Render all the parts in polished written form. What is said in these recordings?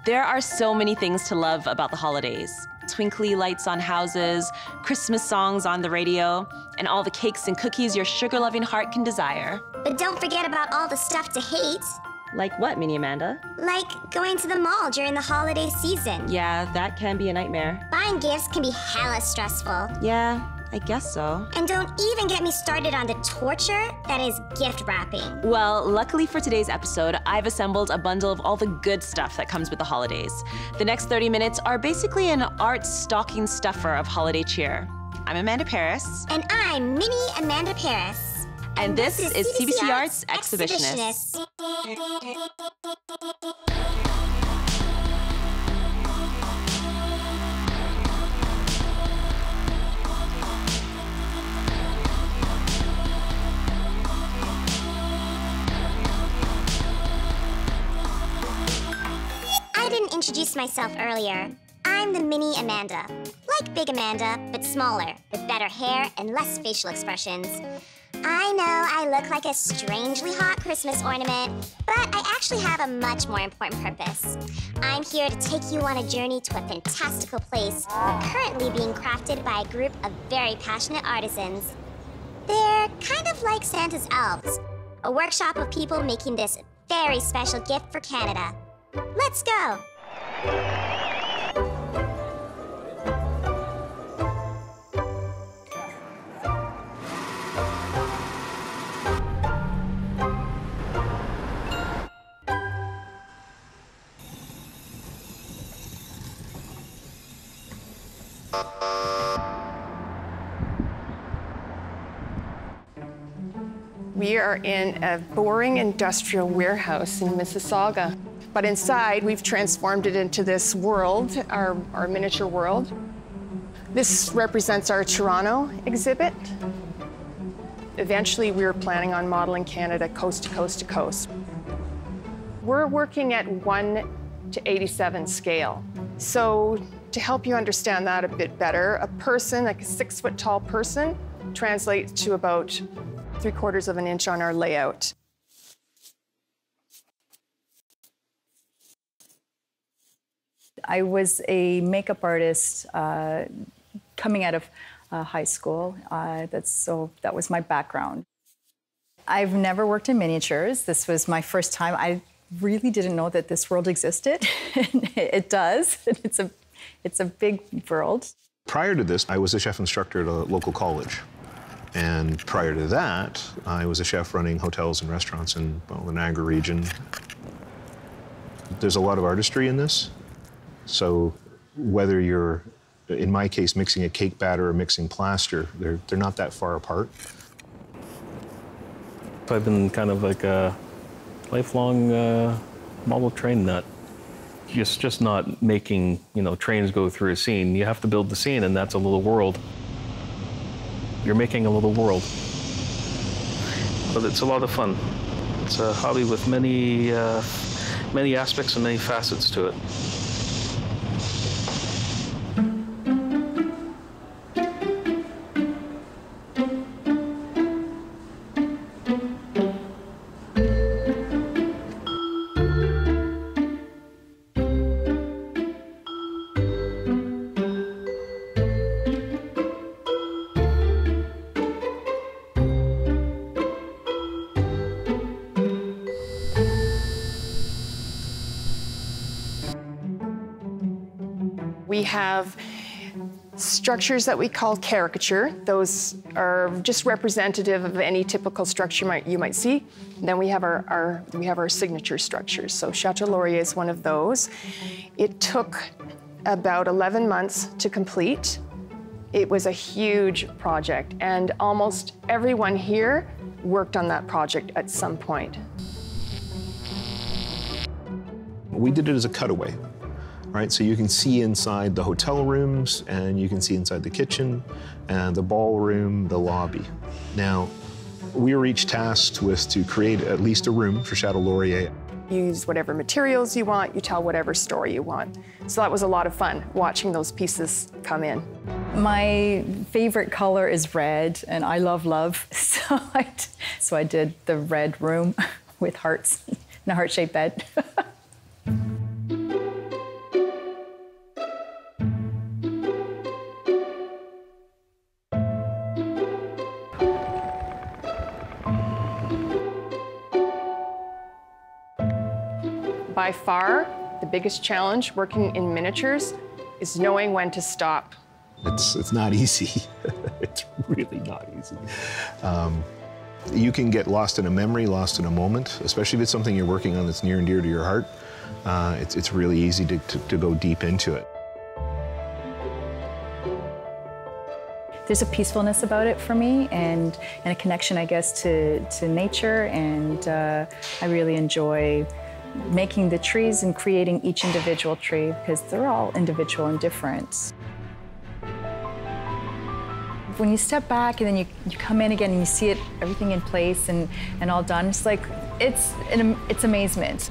There are so many things to love about the holidays. Twinkly lights on houses, Christmas songs on the radio, and all the cakes and cookies your sugar-loving heart can desire. But don't forget about all the stuff to hate. Like what, Mini Amanda? Like going to the mall during the holiday season. Yeah, that can be a nightmare. Buying gifts can be hella stressful. Yeah, I guess so. And don't even get me started on the torture that is gift wrapping. Well, luckily for today's episode, I've assembled a bundle of all the good stuff that comes with the holidays. The next 30 minutes are basically an art stocking stuffer of holiday cheer. I'm Amanda Paris. And I'm Mini Amanda Paris. And this is CBC Arts Exhibitionists. I didn't introduce myself earlier. I'm the Mini Amanda. Like Big Amanda, but smaller, with better hair and less facial expressions. I know I look like a strangely hot Christmas ornament, but I actually have a much more important purpose. I'm here to take you on a journey to a fantastical place currently being crafted by a group of very passionate artisans. They're kind of like Santa's elves, a workshop of people making this very special gift for Canada. Let's go! We are in a boring industrial warehouse in Mississauga. But inside, we've transformed it into this world, our miniature world. This represents our Toronto exhibit. Eventually, we were planning on modeling Canada coast to coast to coast. We're working at 1 to 87 scale. So to help you understand that a bit better, a person, like a 6-foot-tall person, translates to about 3/4 of an inch on our layout. I was a makeup artist coming out of high school. That was my background. I've never worked in miniatures. This was my first time. I really didn't know that this world existed. It does. It's a big world. Prior to this, I was a chef instructor at a local college. And prior to that, I was a chef running hotels and restaurants in the Niagara region. There's a lot of artistry in this. So whether you're, in my case, mixing a cake batter or mixing plaster, they're not that far apart. I've been kind of like a lifelong model train nut. Just not making, trains go through a scene. You have to build the scene, and that's a little world. You're making a little world. But it's a lot of fun. It's a hobby with many aspects and many facets to it. We have structures that we call caricature. Those are just representative of any typical structure you might see. And then we have our signature structures. So Chateau Laurier is one of those. It took about 11 months to complete. It was a huge project, and almost everyone here worked on that project at some point. We did it as a cutaway. Right, so you can see inside the hotel rooms, and you can see inside the kitchen, and the ballroom, the lobby. Now, we were each tasked with to create at least a room for Chateau Laurier. You use whatever materials you want, you tell whatever story you want. So that was a lot of fun, watching those pieces come in. My favorite color is red, and I love love. So I did the red room with hearts and a heart-shaped bed. by far, the biggest challenge working in miniatures is knowing when to stop. It's not easy. It's really not easy. You can get lost in a memory, lost in a moment, especially if it's something you're working on that's near and dear to your heart. It's really easy to go deep into it. There's a peacefulness about it for me, and a connection, I guess, to nature, and I really enjoy making the trees and creating each individual tree, because they're all individual and different. When you step back and then you come in again and you see it, everything in place and all done, it's like, it's amazement.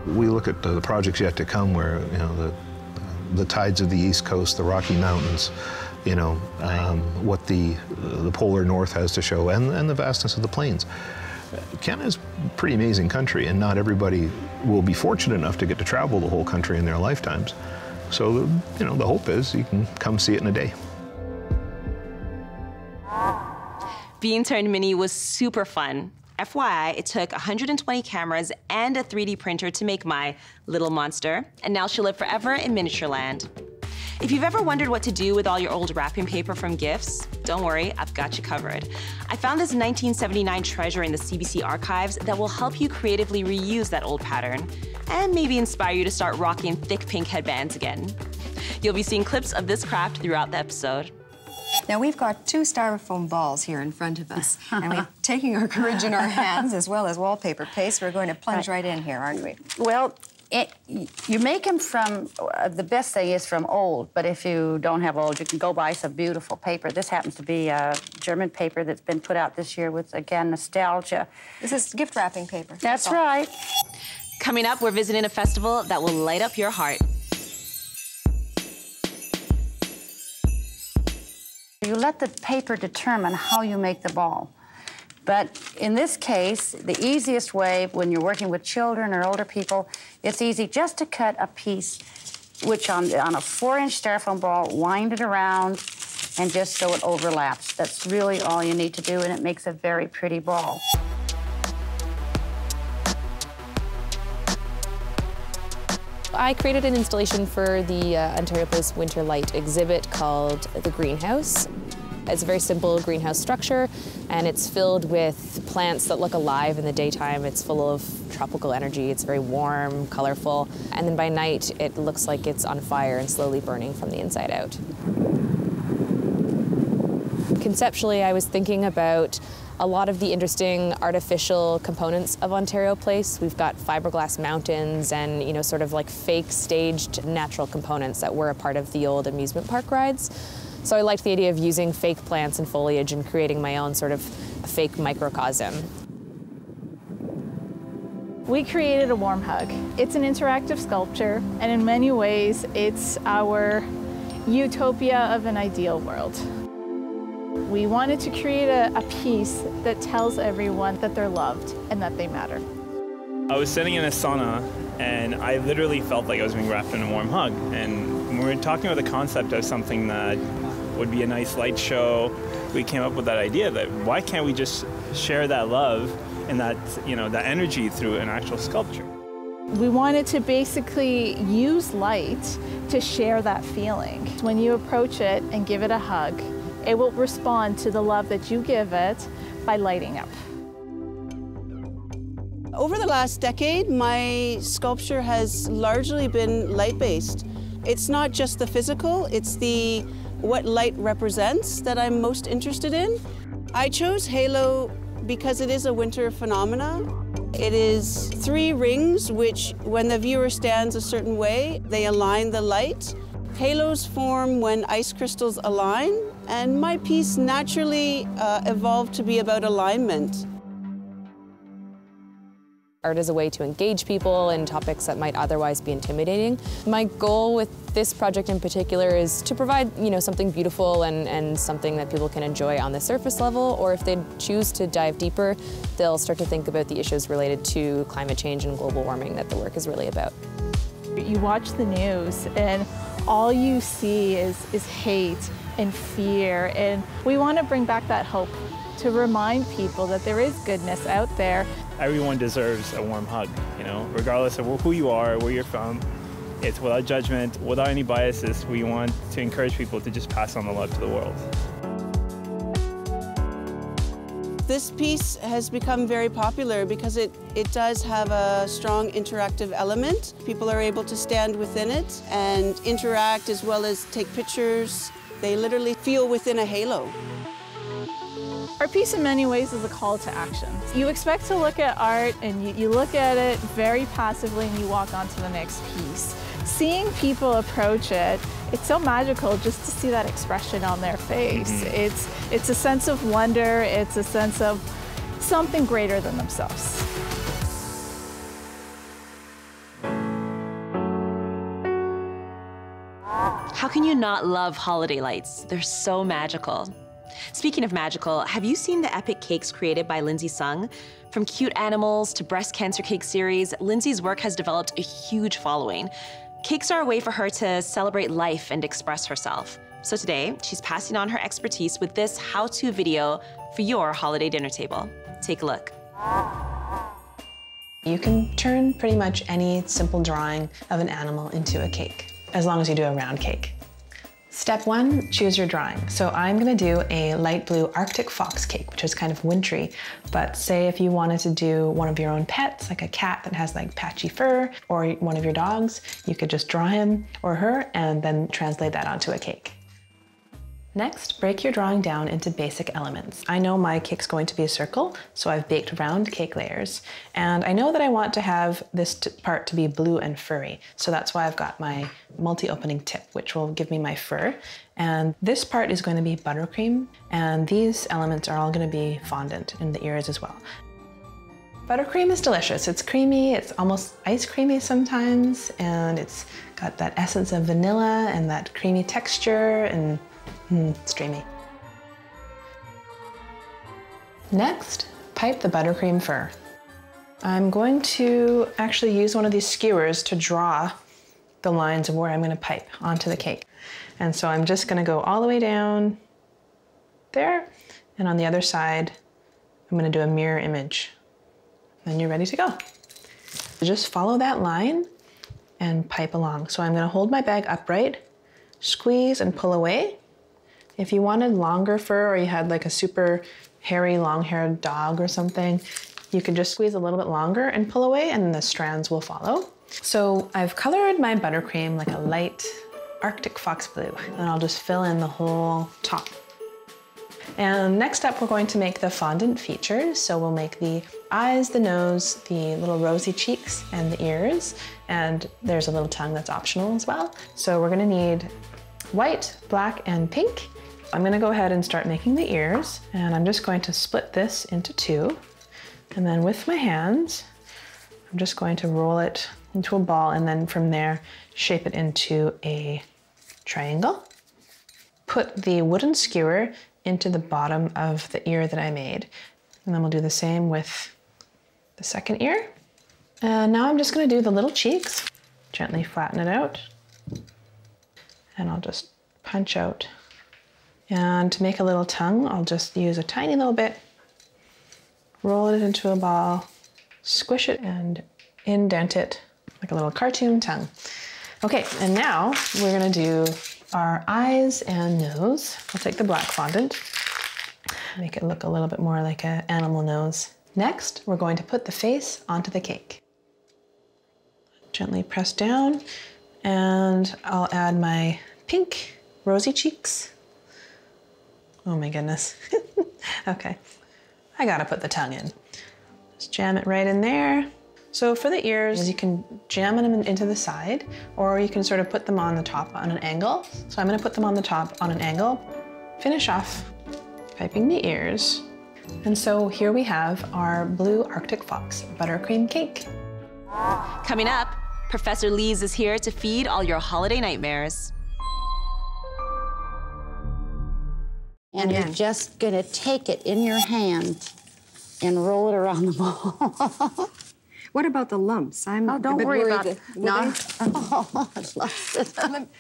We look at the projects yet to come where, you know, the tides of the East Coast, the Rocky Mountains, you know, what the polar north has to show, and the vastness of the plains. Canada's a pretty amazing country, and not everybody will be fortunate enough to get to travel the whole country in their lifetimes. So, you know, the hope is you can come see it in a day. Being turned mini was super fun. FYI, it took 120 cameras and a 3D printer to make my little monster, and now she'll live forever in miniature land. If you've ever wondered what to do with all your old wrapping paper from gifts, don't worry, I've got you covered. I found this 1979 treasure in the CBC archives that will help you creatively reuse that old pattern and maybe inspire you to start rocking thick pink headbands again. You'll be seeing clips of this craft throughout the episode. Now, we've got 2 styrofoam balls here in front of us, and we're taking our courage in our hands as well as wallpaper paste. We're going to plunge right in here, aren't we? Well, you make them from, the best thing is from old, but if you don't have old, you can go buy some beautiful paper. This happens to be a German paper that's been put out this year with, again, nostalgia. This is gift wrapping paper. That's right. Coming up, we're visiting a festival that will light up your heart. You let the paper determine how you make the ball. But in this case, the easiest way when you're working with children or older people, it's easy just to cut a piece, which on a 4-inch styrofoam ball, wind it around, and just so it overlaps. That's really all you need to do, and it makes a very pretty ball. I created an installation for the Ontario Place Winter Light exhibit called The Greenhouse. It's a very simple greenhouse structure, and it's filled with plants that look alive in the daytime. It's full of tropical energy. It's very warm, colorful, and then by night it looks like it's on fire and slowly burning from the inside out. Conceptually, I was thinking about a lot of the interesting artificial components of Ontario Place. We've got fiberglass mountains and, you know, sort of like fake staged natural components that were a part of the old amusement park rides. So I liked the idea of using fake plants and foliage and creating my own sort of fake microcosm. We created a warm hug. It's an interactive sculpture, and in many ways, it's our utopia of an ideal world. We wanted to create a piece that tells everyone that they're loved and that they matter. I was sitting in a sauna, and I literally felt like I was being wrapped in a warm hug. And when we were talking about the concept of something that would be a nice light show, we came up with that idea that why can't we just share that love and that, you know, that energy through an actual sculpture. We wanted to basically use light to share that feeling. When you approach it and give it a hug, it will respond to the love that you give it by lighting up. Over the last decade, my sculpture has largely been light-based. It's not just the physical, it's the what light represents that I'm most interested in. I chose Halo because it is a winter phenomena. It is 3 rings which, when the viewer stands a certain way, they align the light. Halos form when ice crystals align, and my piece naturally evolved to be about alignment. Art is a way to engage people in topics that might otherwise be intimidating. My goal with this project in particular is to provide, you know, something beautiful and something that people can enjoy on the surface level, or if they choose to dive deeper, they'll start to think about the issues related to climate change and global warming that the work is really about. You watch the news and all you see is hate and fear. And we want to bring back that hope to remind people that there is goodness out there. Everyone deserves a warm hug, you know, regardless of who you are, where you're from. It's without judgment, without any biases. We want to encourage people to just pass on the love to the world. This piece has become very popular because it does have a strong interactive element. People are able to stand within it and interact as well as take pictures. They literally feel within a halo. Our piece in many ways is a call to action. You expect to look at art and you look at it very passively and you walk on to the next piece. Seeing people approach it, it's so magical just to see that expression on their face. It's a sense of wonder, it's a sense of something greater than themselves. How can you not love holiday lights? They're so magical. Speaking of magical, have you seen the epic cakes created by Lindsay Sung? From cute animals to breast cancer cake series, Lindsay's work has developed a huge following. Cakes are a way for her to celebrate life and express herself. So today, she's passing on her expertise with this how-to video for your holiday dinner table. Take a look. You can turn pretty much any simple drawing of an animal into a cake, as long as you do a round cake. Step 1, choose your drawing. So I'm gonna do a light blue Arctic fox cake, which is kind of wintry, but say if you wanted to do one of your own pets, like a cat that has like patchy fur, or one of your dogs, you could just draw him or her and then translate that onto a cake. Next, break your drawing down into basic elements. I know my cake's going to be a circle, so I've baked round cake layers. And I know that I want to have this part to be blue and furry, so that's why I've got my multi-opening tip, which will give me my fur. And this part is going to be buttercream, and these elements are all going to be fondant in the ears as well. Buttercream is delicious. It's creamy, it's almost ice creamy sometimes, and it's got that essence of vanilla and that creamy texture, and it's dreamy. Next, pipe the buttercream fur. I'm going to actually use one of these skewers to draw the lines of where I'm going to pipe onto the cake. And so I'm just going to go all the way down there, and on the other side, I'm going to do a mirror image. Then you're ready to go. Just follow that line and pipe along. So I'm going to hold my bag upright, squeeze and pull away. If you wanted longer fur or you had like a super hairy, long-haired dog or something, you could just squeeze a little bit longer and pull away and the strands will follow. So I've colored my buttercream like a light Arctic fox blue, and I'll just fill in the whole top. And next up, we're going to make the fondant features. So we'll make the eyes, the nose, the little rosy cheeks, and the ears. And there's a little tongue that's optional as well. So we're gonna need white, black, and pink. I'm gonna go ahead and start making the ears, and I'm just going to split this into two. And then with my hands, I'm just going to roll it into a ball, and then from there, shape it into a triangle. Put the wooden skewer into the bottom of the ear that I made. And then we'll do the same with the second ear. And now I'm just gonna do the little cheeks. Gently flatten it out. And I'll just punch out. And to make a little tongue, I'll just use a tiny little bit, roll it into a ball, squish it and indent it like a little cartoon tongue. Okay, and now we're gonna do our eyes and nose. I'll take the black fondant, make it look a little bit more like an animal nose. Next, we're going to put the face onto the cake. Gently press down, and I'll add my pink rosy cheeks. Oh my goodness. Okay, I gotta put the tongue in. Just jam it right in there. So for the ears, you can jam them into the side, or you can sort of put them on the top on an angle. So I'm gonna put them on the top on an angle, finish off piping the ears. And so here we have our blue Arctic fox buttercream cake. Coming up, Professor Lees is here to feed all your holiday nightmares. And you're just gonna take it in your hand and roll it around the ball. What about the lumps? Oh, don't worry about it. No. Oh,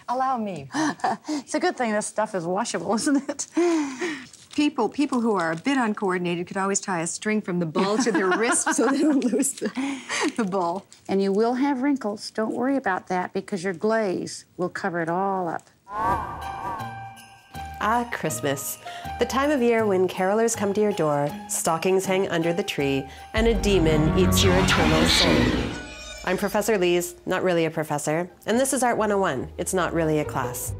allow me. It's a good thing this stuff is washable, isn't it? People who are a bit uncoordinated could always tie a string from the ball to their wrist so they don't lose the ball. And you will have wrinkles. Don't worry about that because your glaze will cover it all up. Ah, Christmas. The time of year when carolers come to your door, stockings hang under the tree, and a demon eats your eternal soul. I'm Professor Lees, not really a professor, and this is Art 101. It's not really a class.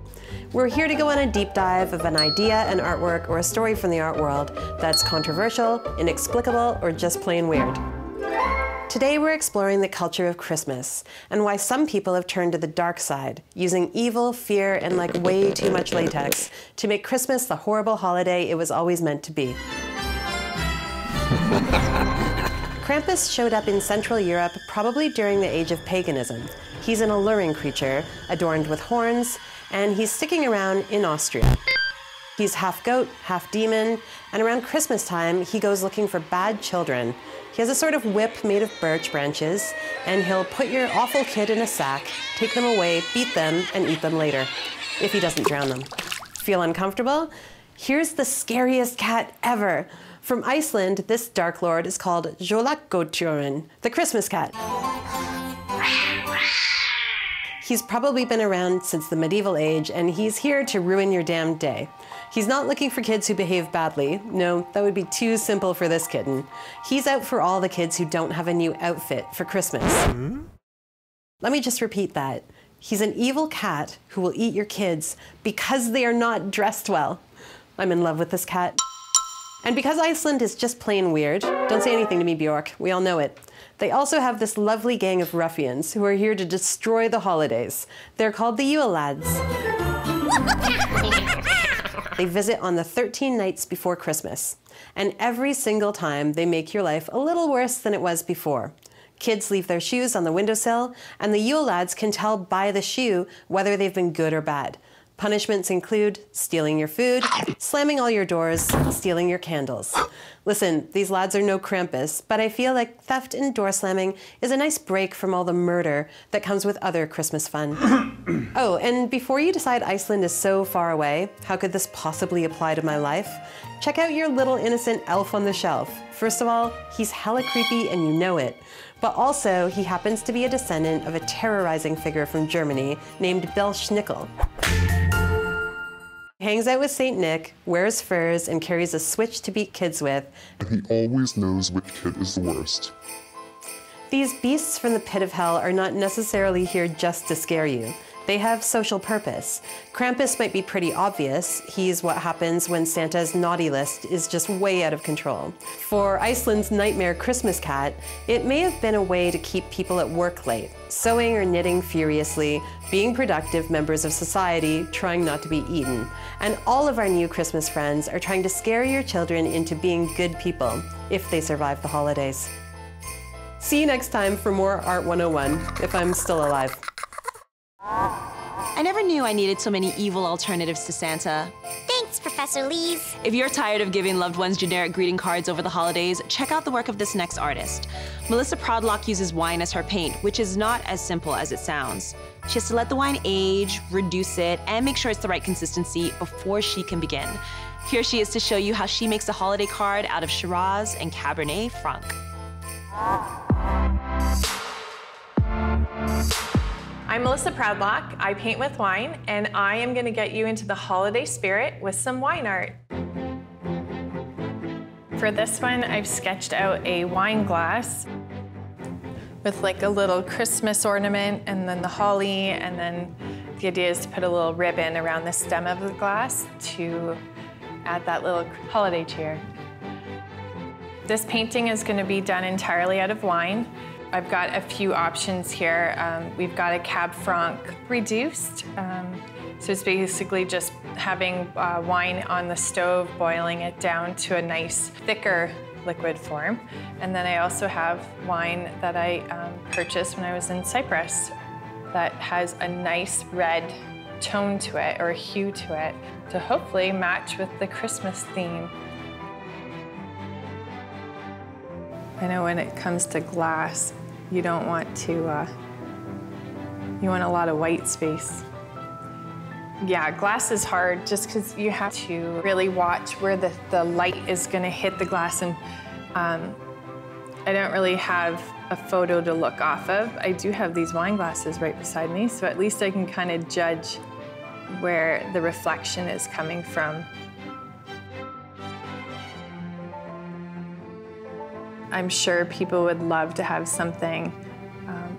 We're here to go on a deep dive of an idea, an artwork, or a story from the art world that's controversial, inexplicable, or just plain weird. Today we're exploring the culture of Christmas and why some people have turned to the dark side, using evil, fear, and like way too much latex to make Christmas the horrible holiday it was always meant to be. Krampus showed up in Central Europe probably during the age of paganism. He's an alluring creature, adorned with horns, and he's sticking around in Austria. He's half goat, half demon, and around Christmas time, he goes looking for bad children. He has a sort of whip made of birch branches, and he'll put your awful kid in a sack, take them away, beat them, and eat them later, if he doesn't drown them. Feel uncomfortable? Here's the scariest cat ever. From Iceland, this Dark Lord is called Jólakötturinn, the Christmas cat. He's probably been around since the medieval age, and he's here to ruin your damn day. He's not looking for kids who behave badly. No, that would be too simple for this kitten. He's out for all the kids who don't have a new outfit for Christmas. Let me just repeat that. He's an evil cat who will eat your kids because they are not dressed well. I'm in love with this cat. And because Iceland is just plain weird, don't say anything to me, Bjork, we all know it. They also have this lovely gang of ruffians who are here to destroy the holidays. They're called the Yule Lads. They visit on the 13 nights before Christmas. And every single time, they make your life a little worse than it was before. Kids leave their shoes on the windowsill, and the Yule Lads can tell by the shoe whether they've been good or bad. Punishments include stealing your food, slamming all your doors, stealing your candles. Listen, these lads are no Krampus, but I feel like theft and door slamming is a nice break from all the murder that comes with other Christmas fun. Oh, and before you decide Iceland is so far away, how could this possibly apply to my life? Check out your little innocent elf on the shelf. First of all, he's hella creepy and you know it. But also, he happens to be a descendant of a terrorizing figure from Germany named Belschnickel. Hangs out with St. Nick, wears furs, and carries a switch to beat kids with. He always knows which kid is the worst. These beasts from the pit of hell are not necessarily here just to scare you. They have social purpose. Krampus might be pretty obvious. He's what happens when Santa's naughty list is just way out of control. For Iceland's nightmare Christmas cat, it may have been a way to keep people at work late, sewing or knitting furiously, being productive members of society, trying not to be eaten. And all of our new Christmas friends are trying to scare your children into being good people, if they survive the holidays. See you next time for more Art 101, if I'm still alive. I never knew I needed so many evil alternatives to Santa. Thanks, Professor Lees. If you're tired of giving loved ones generic greeting cards over the holidays, check out the work of this next artist. Melissa Prodlock uses wine as her paint, which is not as simple as it sounds. She has to let the wine age, reduce it, and make sure it's the right consistency before she can begin. Here she is to show you how she makes a holiday card out of Shiraz and Cabernet Franc. I'm Melissa Prodlock. I paint with wine, and I am going to get you into the holiday spirit with some wine art. For this one, I've sketched out a wine glass with like a little Christmas ornament, and then the holly, and then the idea is to put a little ribbon around the stem of the glass to add that little holiday cheer. This painting is going to be done entirely out of wine. I've got a few options here. We've got a Cab Franc reduced. So it's basically just having wine on the stove, boiling it down to a nice, thicker liquid form. And then I also have wine that I purchased when I was in Cyprus that has a nice red tone to it, or hue to it, to hopefully match with the Christmas theme. I know when it comes to glass, You don't want to, you want a lot of white space. Yeah, glass is hard just because you have to really watch where the light is going to hit the glass. And I don't really have a photo to look off of. I do have these wine glasses right beside me, so at least I can kind of judge where the reflection is coming from. I'm sure people would love to have something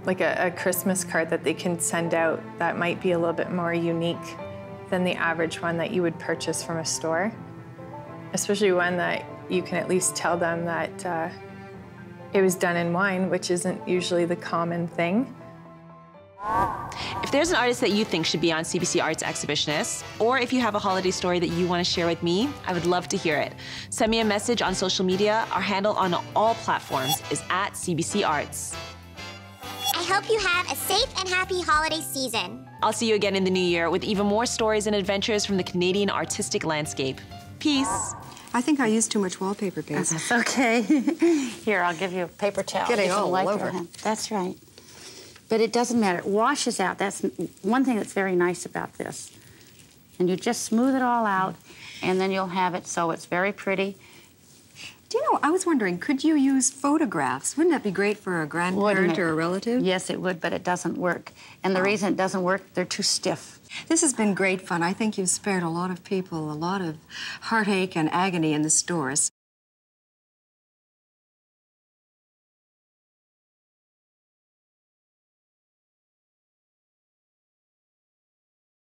like a Christmas card that they can send out that might be a little bit more unique than the average one that you would purchase from a store, especially one that you can at least tell them that it was done in wine, which isn't usually the common thing. If there's an artist that you think should be on CBC Arts Exhibitionists, or if you have a holiday story that you want to share with me, I would love to hear it. Send me a message on social media. Our handle on all platforms is @CBC Arts. I hope you have a safe and happy holiday season. I'll see you again in the new year with even more stories and adventures from the Canadian artistic landscape. Peace. I think I used too much wallpaper paste. That's okay. Here, I'll give you a paper towel. Getting You can all wipe your over. hand. That's right. But it doesn't matter. It washes out. That's one thing that's very nice about this. And you just smooth it all out, and then you'll have it so it's very pretty. Do you know, I was wondering, could you use photographs? Wouldn't that be great for a grandparent or a relative? Yes, it would, but it doesn't work. And the reason it doesn't work, they're too stiff. This has been great fun. I think you've spared a lot of people a lot of heartache and agony in the stores.